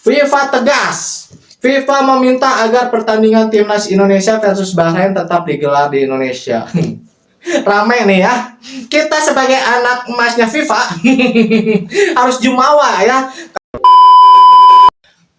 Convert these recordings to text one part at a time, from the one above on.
FIFA tegas. FIFA meminta agar pertandingan timnas Indonesia versus Bahrain tetap digelar di Indonesia. Rame nih ya. Kita sebagai anak emasnya FIFA harus jumawa ya.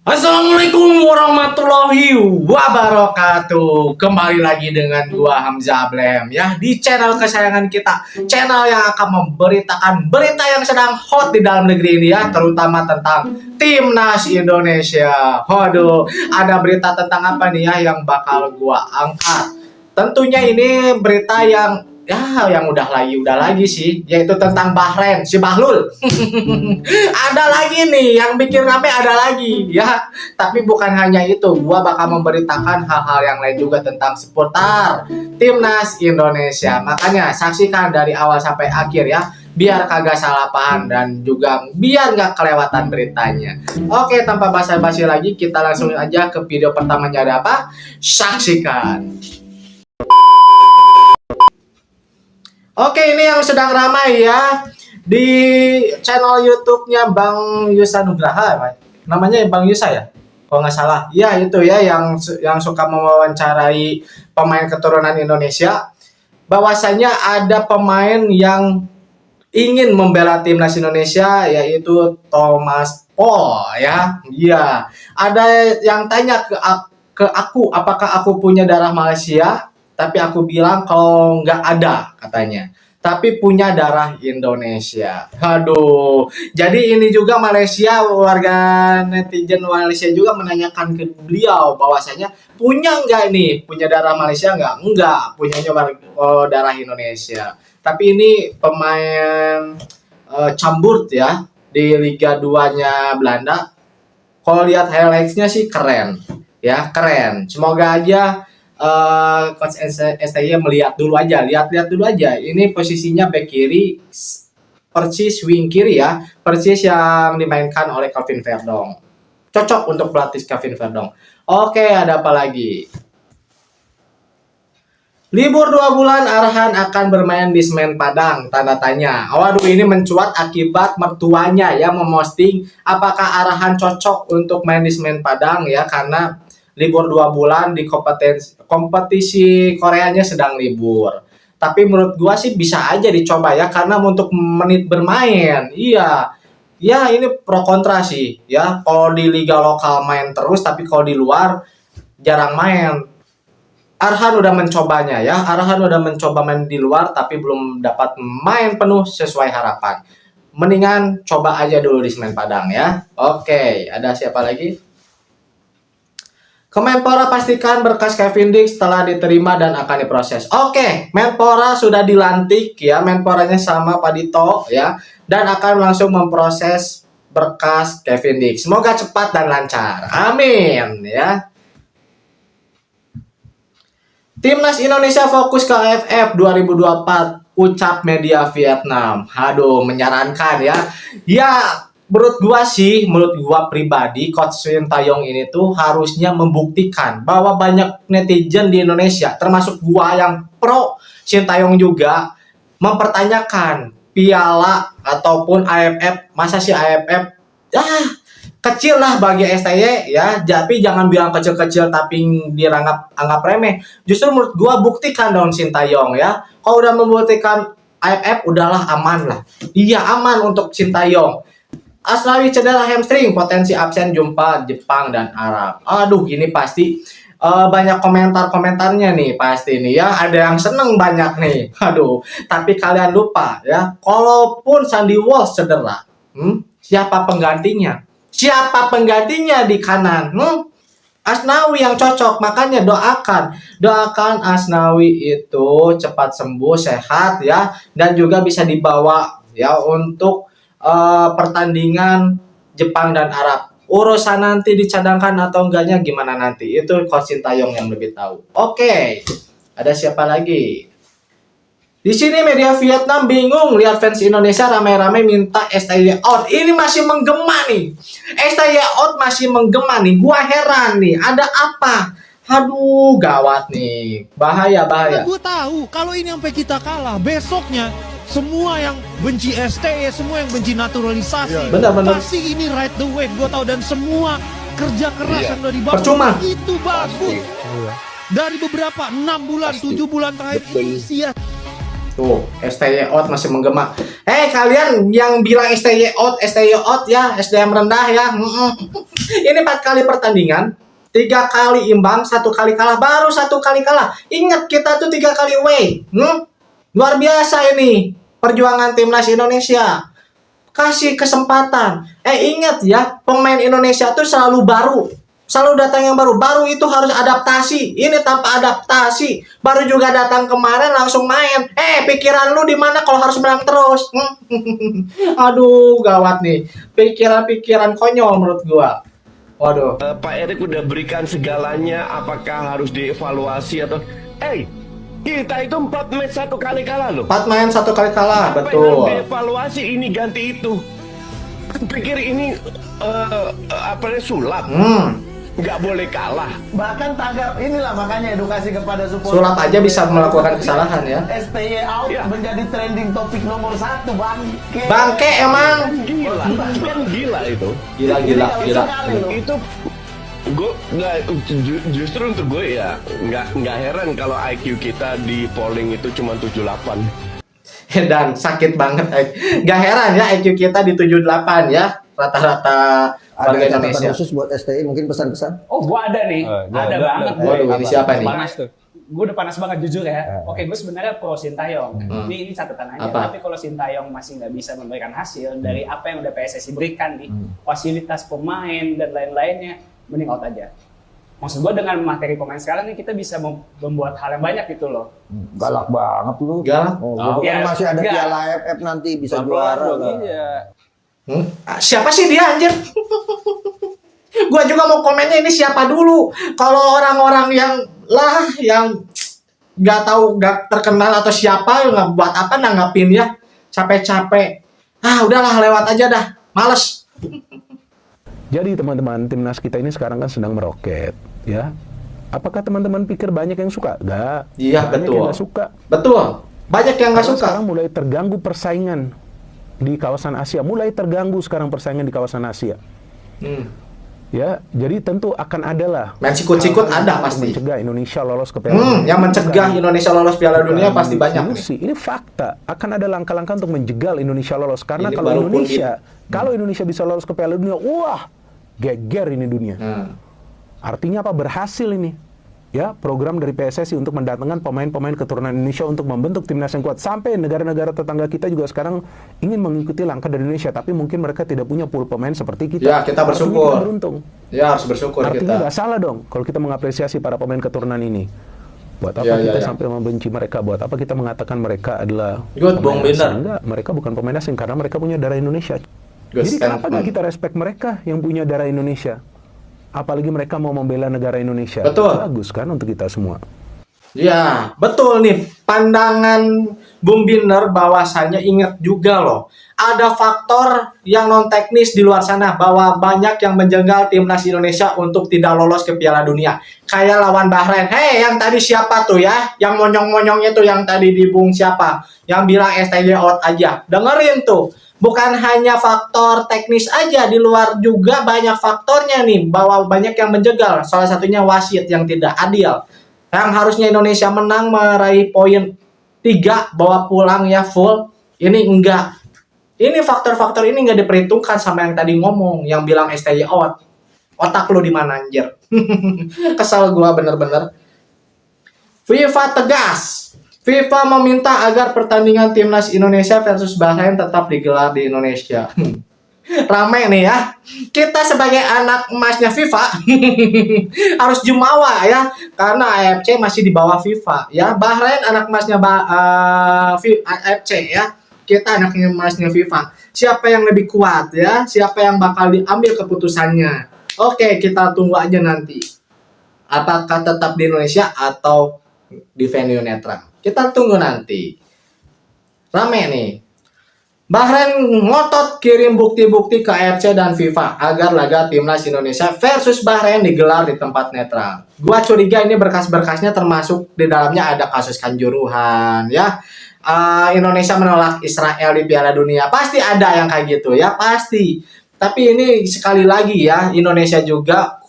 Assalamualaikum warahmatullahi wabarakatuh. Kembali lagi dengan gua Hamzah Blem ya di channel kesayangan kita, channel yang akan memberitakan berita yang sedang hot di dalam negeri ini ya, terutama tentang timnas Indonesia. Waduh, ada berita tentang apa nih ya yang bakal gua angkat. Tentunya ini berita yang udah lagi sih, yaitu tentang Bahrain, si Bahlul. Ada lagi nih yang bikin rame, ada lagi ya. Tapi bukan hanya itu, gua bakal memberitakan hal-hal yang lain juga tentang seputar timnas Indonesia. Makanya saksikan dari awal sampai akhir ya, biar kagak salah paham dan juga biar nggak kelewatan beritanya. Oke, tanpa basa-basi lagi, kita langsung aja ke video pertamanya. Ada apa? Saksikan. Oke, ini yang sedang ramai ya di channel YouTube-nya Bang Yusa Nugraha, namanya Bang Yusa ya, kalau nggak salah. Ya itu ya yang suka mewawancarai pemain keturunan Indonesia. Bahwasanya ada pemain yang ingin membela timnas Indonesia, yaitu Thomas Paul ya. Iya, ada yang tanya ke aku, apakah aku punya darah Malaysia? Tapi aku bilang kalau nggak ada katanya. Tapi punya darah Indonesia. Aduh. Jadi ini juga Malaysia, warga netizen Malaysia juga menanyakan ke beliau bahwasanya punya nggak nih? Punya darah Malaysia nggak? Nggak. Punyanya darah Indonesia. Tapi ini pemain Camburt ya di Liga 2-nya Belanda. Kalau lihat highlights-nya sih keren. Ya, keren. Semoga aja Coach STY lihat dulu aja. Ini posisinya back kiri, persis wing kiri ya, persis yang dimainkan oleh Calvin Verdong. Cocok untuk pelatih Calvin Verdong. Oke, ada apa lagi? Libur 2 bulan, Arhan akan bermain di Semen Padang, tanda tanya. Waduh, ini mencuat akibat mertuanya ya memosting apakah Arhan cocok untuk main di Semen Padang ya, karena libur 2 bulan di kompetisi Koreanya sedang libur. Tapi menurut gua sih bisa aja dicoba ya, karena untuk menit bermain. Iya. Ya, ini pro kontra sih ya. Kalau di liga lokal main terus, tapi kalau di luar jarang main. Arhan udah mencobanya ya. Arhan udah mencoba main di luar tapi belum dapat main penuh sesuai harapan. Mendingan coba aja dulu di Semen Padang ya. Oke, ada siapa lagi? Kemenpora pastikan berkas Kevin Dix telah diterima dan akan diproses. Oke, Menpora sudah dilantik ya, Menporanya sama Pak Dito ya, dan akan langsung memproses berkas Kevin Dix. Semoga cepat dan lancar. Amin ya. Timnas Indonesia fokus ke AFF 2024, ucap media Vietnam. Aduh, menyarankan ya. Ya, menurut gua pribadi, Coach Sintayong ini tuh harusnya membuktikan bahwa banyak netizen di Indonesia, termasuk gua yang pro Sintayong juga, mempertanyakan piala ataupun AFF. Masa sih AFF kecil lah bagi STY ya, tapi jangan bilang kecil-kecil tapi anggap remeh. Justru menurut gua buktikan dong Sintayong ya. Kalau udah membuktikan AFF, udahlah aman lah. Iya, aman untuk Sintayong. Asnawi cedera hamstring, potensi absen jumpa Jepang dan Arab. Aduh, ini pasti banyak komentarnya nih pasti nih ya. Ada yang seneng banyak nih. Aduh, tapi kalian lupa ya, kalaupun Sandy Walsh cedera, siapa penggantinya? Siapa penggantinya di kanan? Asnawi yang cocok. Makanya doakan Asnawi itu cepat sembuh, sehat ya, dan juga bisa dibawa ya untuk pertandingan Jepang dan Arab. Urusan nanti dicadangkan atau enggaknya gimana nanti, itu Coach Sintayong yang lebih tahu. Oke, ada siapa lagi? Di sini media Vietnam bingung lihat fans Indonesia ramai-ramai minta STY out. Ini masih menggema nih. STY out masih menggema nih. Gua heran nih, ada apa? Aduh, gawat nih. Bahaya. Gue tahu kalau ini sampai kita kalah, besoknya semua yang benci STY, semua yang benci naturalisasi, Benar-benar. pasti ini right the way, gue tahu. Dan semua kerja keras yang udah dibangun Percuma. itu bagus. Dari beberapa 6 bulan, 7 bulan terakhir ini sia. Tuh, STY out masih menggema. Kalian yang bilang STY out ya, SDM rendah ya. Ini 4 kali pertandingan, 3 kali imbang, 1 kali kalah, baru 1 kali kalah. Ingat, kita tuh 3 kali away. Luar biasa ini perjuangan timnas Indonesia. Kasih kesempatan. Ingat ya, pemain Indonesia tuh selalu baru. Selalu datang yang baru. Baru itu harus adaptasi. Ini tanpa adaptasi. Baru juga datang kemarin langsung main. Pikiran lu di mana kalau harus menang terus? Aduh, gawat nih. Pikiran-pikiran konyol menurut gua. Waduh. Pak Erik udah berikan segalanya, apakah harus dievaluasi atau kita itu 4 match 1 kali kalah loh. 4 main 1 kali kalah, Apa yang betul. harus dievaluasi ini ganti itu? Pikir ini sulap. Nggak boleh kalah. Bahkan tagar inilah makanya edukasi kepada supporter. Sulap aja bisa melakukan kesalahan ya. STY out menjadi trending topik nomor 1, bangke. Bangke emang. Gila itu. Gila. Itu gue justru untuk gue ya nggak heran kalau IQ kita di polling itu cuma 78. Dan sakit banget. Gak heran ya IQ kita di 78 ya. Rata-rata warga Ada Indonesia. catatan khusus buat STI, mungkin pesan-pesan? Oh, gua ada nih. Ada banget. Waduh, ini siapa nih? Panas tuh. Gue udah panas banget jujur ya. Oke, gue sebenarnya pro Sintayong. Ini catatan aja. Apa? Tapi kalau Sintayong masih nggak bisa memberikan hasil dari apa yang udah PSSI berikan nih, fasilitas pemain dan lain-lainnya, mending out aja. Maksud gue dengan materi pemain sekarang nih kita bisa membuat hal yang banyak gitu loh. Galak banget lu. Galak. Kan masih ada enggak. Piala AFF nanti bisa juara lah. Iya. Siapa sih dia anjir? Gua juga mau komennya ini siapa dulu. Kalau orang-orang yang nggak tahu, nggak terkenal atau siapa, nggak buat apa nanggapin ya. Capek-capek. Udahlah lewat aja dah. Males. Jadi teman-teman, timnas kita ini sekarang kan sedang meroket, ya. Apakah teman-teman pikir banyak yang suka? Enggak. Iya, Banyak betul. yang nggak suka. Betul. Banyak yang nggak Karena suka. sekarang mulai terganggu persaingan di kawasan Asia. Mulai terganggu sekarang persaingan di kawasan Asia. Ya, jadi tentu akan ada lah. Main sikut-sikut hal-hal ada yang pasti. Mencegah Indonesia lolos ke Piala Dunia. Yang mencegah Indonesia lolos Piala Dunia pasti banyak nih. Ilusi. Ini fakta. Akan ada langkah-langkah untuk menjegal Indonesia lolos. Karena Ini kalau baru pun kalau Indonesia bisa lolos ke Piala Dunia, wah, geger ini dunia. Artinya apa? Berhasil ini. Ya, program dari PSSI untuk mendatangkan pemain-pemain keturunan Indonesia untuk membentuk timnas yang kuat. Sampai negara-negara tetangga kita juga sekarang ingin mengikuti langkah dari Indonesia, tapi mungkin mereka tidak punya pool pemain seperti kita. Ya, kita bersyukur. Artinya kita beruntung. Ya, harus bersyukur Artinya kita. nggak salah dong kalau kita mengapresiasi para pemain keturunan ini. Buat apa Ya, kita ya. sampai membenci mereka? Buat apa kita mengatakan mereka adalah Good, Bung pemain asing? Binder. Enggak, mereka bukan pemain asing karena mereka punya darah Indonesia. Good Jadi kenapa statement. nggak kita respect mereka yang punya darah Indonesia? Apalagi mereka mau membela negara Indonesia. Betul. Bagus kan untuk kita semua. Ya, betul nih. Pandangan Bung Binder bahwasanya ingat juga loh. Ada faktor yang non teknis di luar sana bahwa banyak yang menjenggal timnas Indonesia untuk tidak lolos ke Piala Dunia. Kayak lawan Bahrain. Yang tadi siapa tuh ya? Yang monyong-monyongnya tuh yang tadi di Bung siapa? Yang bilang STY out aja. Dengerin tuh. Bukan hanya faktor teknis aja, di luar juga banyak faktornya nih, bahwa banyak yang menjegal. Salah satunya wasit yang tidak adil. Yang harusnya Indonesia menang meraih poin 3, bawa pulang ya full. Ini enggak. Ini faktor-faktor ini enggak diperhitungkan sama yang tadi ngomong, yang bilang STY out. Otak lu di mana anjir? Kesal gua bener-bener. FIFA tegas. FIFA meminta agar pertandingan timnas Indonesia versus Bahrain tetap digelar di Indonesia. Rame nih ya. Kita sebagai anak emasnya FIFA harus jumawa ya, karena AFC masih di bawah FIFA ya. Bahrain anak emasnya AFC ya. Kita anak emasnya FIFA. Siapa yang lebih kuat ya? Siapa yang bakal diambil keputusannya? Oke, kita tunggu aja nanti. Apakah tetap di Indonesia atau di venue netral? Kita tunggu nanti. Rame nih. Bahrain ngotot kirim bukti-bukti ke AFC dan FIFA agar laga timnas Indonesia versus Bahrain digelar di tempat netral. Gua curiga ini berkas-berkasnya termasuk di dalamnya ada kasus kanjuruhan ya. Indonesia menolak Israel di Piala Dunia. Pasti ada yang kayak gitu ya, pasti. Tapi ini sekali lagi ya, Indonesia juga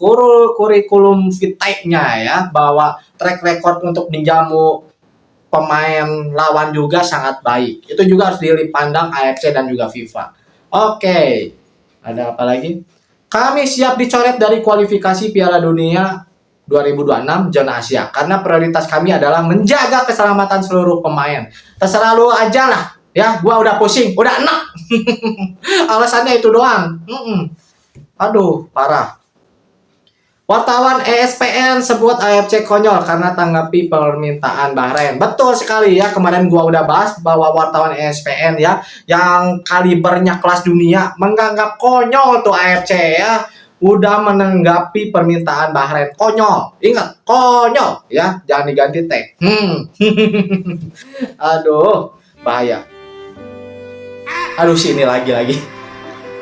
kurikulum vitae-nya ya, bahwa track record untuk menjamu pemain lawan juga sangat baik. Itu juga harus dipandang AFC dan juga FIFA. Oke, ada apa lagi? Kami siap dicoret dari kualifikasi Piala Dunia 2026 zona Asia karena prioritas kami adalah menjaga keselamatan seluruh pemain. Terserah lu aja lah, ya. Gua udah pusing, udah enak. Alasannya itu doang. Aduh, parah. Wartawan ESPN sebut AFC konyol karena tanggapi permintaan Bahrain. Betul sekali ya, kemarin gua udah bahas bahwa wartawan ESPN ya yang kalibernya kelas dunia menganggap konyol tuh AFC ya. Udah menanggapi permintaan Bahrain. Konyol. Ingat, konyol ya, jangan diganti tag. Aduh, bahaya. Aduh, sini lagi.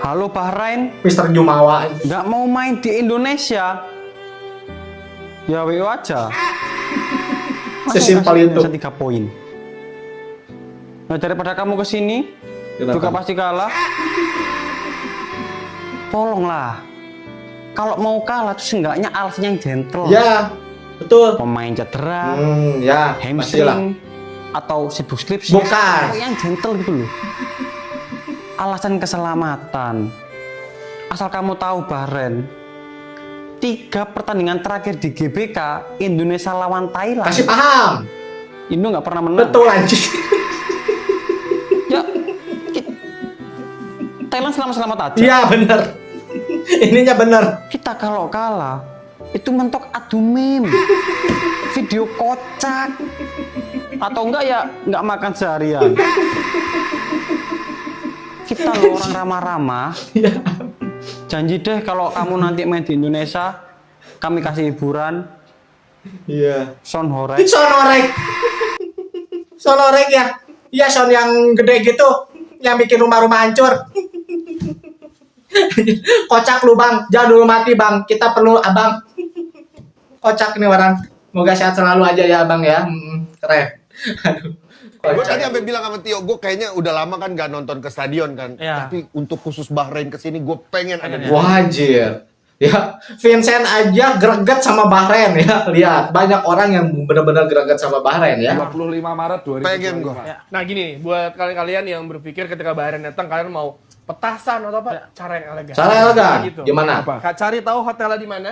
Halo Bahrain, Mister Jumawa. nggak mau main di Indonesia? Ya WO aja. Sesimpel itu. 3 poin. Nah, daripada kamu kesini, Kenapa? juga pasti kalah. Tolonglah. Kalau mau kalah tuh seenggaknya alasan yang gentle. Ya, betul. Pemain cedera, Ya, pastilah. hamstring, atau sibuk skripsi. Bukan. Yang gentle gitu loh. Alasan keselamatan. Asal kamu tahu Bahrain, 3 pertandingan terakhir di GBK Indonesia lawan Thailand. Kasih paham. Indo nggak pernah menang. Betul anjing. Ya, Thailand selamat-selamat aja. Iya, bener. Ininya bener. Kita kalau kalah itu mentok adu meme, video kocak, atau enggak ya nggak makan seharian. Kita loh orang ramah-ramah. Janji deh kalau kamu nanti main di Indonesia, kami kasih hiburan. Iya. Sound horek. Sonorek ya. Iya, sound yang gede gitu, yang bikin rumah-rumah hancur. Kocak lu bang, jangan dulu mati bang. Kita perlu abang. Kocak nih orang. Moga sehat selalu aja ya abang ya. Keren. Aduh. Gue Kocak. tadi sampai bilang sama Tio, gue kayaknya udah lama kan gak nonton ke stadion kan. Iya. Tapi untuk khusus Bahrain kesini, gue pengen ada di Wajir. Ya, Vincent aja greget sama Bahrain ya. Lihat, banyak orang yang benar-benar greget sama Bahrain ya. 25 Maret 2025. Pengen gue. Nah gini nih, buat kalian-kalian yang berpikir ketika Bahrain datang, kalian mau petasan atau apa? Cara yang elegan. Cara elegan. Gitu. Gimana? Cari tahu hotelnya di mana,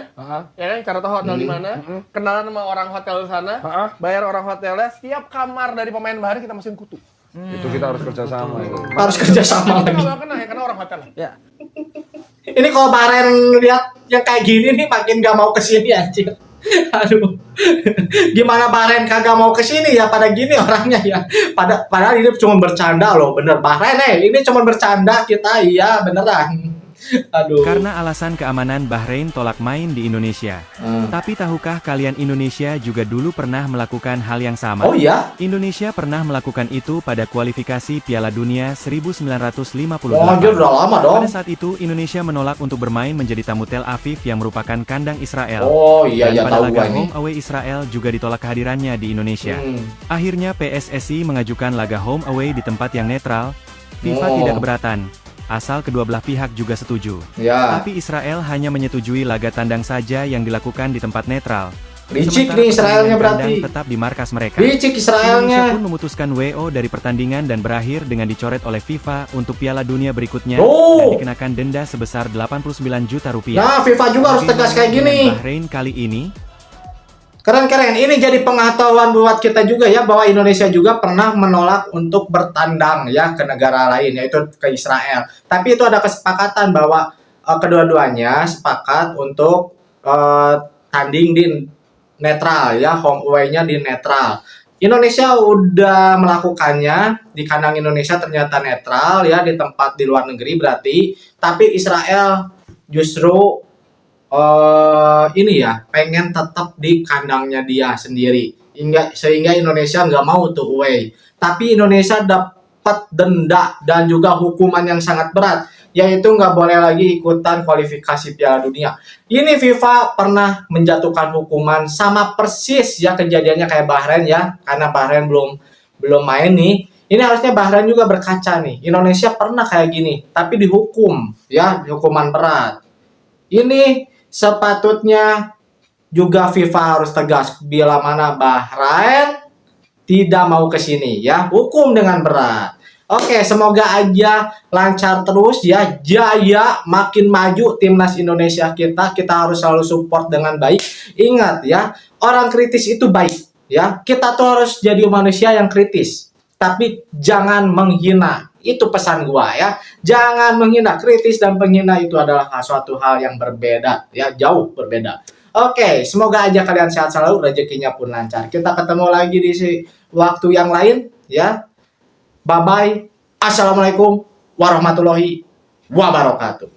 ya kan? Cari tahu hotel di mana, kenalan sama orang hotel di sana, bayar orang hotelnya. Setiap kamar dari pemain Bahrain kita masukin kutu. Itu kita harus kerja sama. Harus kerja sama Kita lagi. nggak kena ya, karena orang hotel. Ya. Ini kalau Bahrain lihat yang kayak gini nih makin gak mau kesini anjir. Aduh. Gimana Bahrain kagak mau kesini ya pada gini orangnya ya. Padahal ini cuma bercanda loh, bener. Bahrain ini cuma bercanda kita, iya beneran. Aduh. Karena alasan keamanan Bahrain tolak main di Indonesia. Tapi tahukah kalian Indonesia juga dulu pernah melakukan hal yang sama? Oh iya? Indonesia pernah melakukan itu pada kualifikasi Piala Dunia 1958. Oh anjir udah lama dong. Pada saat itu Indonesia menolak untuk bermain menjadi tamu Tel Aviv yang merupakan kandang Israel. Oh iya Dan ya pada tahu laga gua ini. home away Israel juga ditolak kehadirannya di Indonesia. Akhirnya PSSI mengajukan laga home away di tempat yang netral. FIFA Oh. tidak keberatan. Asal kedua belah pihak juga setuju. Ya. Tapi Israel hanya menyetujui laga tandang saja yang dilakukan di tempat netral. Licik Sementara nih Israelnya pertandingan berarti. kandang tetap di markas mereka. Licik Indonesia Israelnya. pun memutuskan WO dari pertandingan dan berakhir dengan dicoret oleh FIFA untuk Piala Dunia berikutnya Oh. dan dikenakan denda sebesar 89 juta rupiah. Nah, FIFA juga harus tegas kayak Bagaimana gini. dengan Bahrain kali ini. Keren-keren. Ini jadi pengetahuan buat kita juga ya bahwa Indonesia juga pernah menolak untuk bertandang ya ke negara lain yaitu ke Israel. Tapi itu ada kesepakatan bahwa kedua-duanya sepakat untuk tanding di netral ya, home away-nya di netral. Indonesia udah melakukannya di kandang Indonesia ternyata netral ya di tempat di luar negeri berarti. Tapi Israel justru ini ya pengen tetap di kandangnya dia sendiri sehingga Indonesia nggak mau tuh away. Tapi Indonesia dapat denda dan juga hukuman yang sangat berat yaitu nggak boleh lagi ikutan kualifikasi Piala Dunia. Ini FIFA pernah menjatuhkan hukuman sama persis ya kejadiannya kayak Bahrain ya karena Bahrain belum belum main nih. Ini harusnya Bahrain juga berkaca nih. Indonesia pernah kayak gini, tapi dihukum ya, hukuman berat. Ini sepatutnya juga FIFA harus tegas bila mana Bahrain tidak mau ke sini ya, hukum dengan berat. Oke, semoga aja lancar terus ya, jaya makin maju timnas Indonesia kita. Kita harus selalu support dengan baik. Ingat ya, orang kritis itu baik ya. Kita tuh harus jadi manusia yang kritis, tapi jangan menghina. Itu pesan gua ya. Jangan menghina. Kritis dan penghina itu adalah suatu hal yang berbeda ya, jauh berbeda. Oke, semoga aja kalian sehat selalu, rezekinya pun lancar. Kita ketemu lagi di waktu yang lain ya. Bye-bye. Assalamualaikum warahmatullahi wabarakatuh.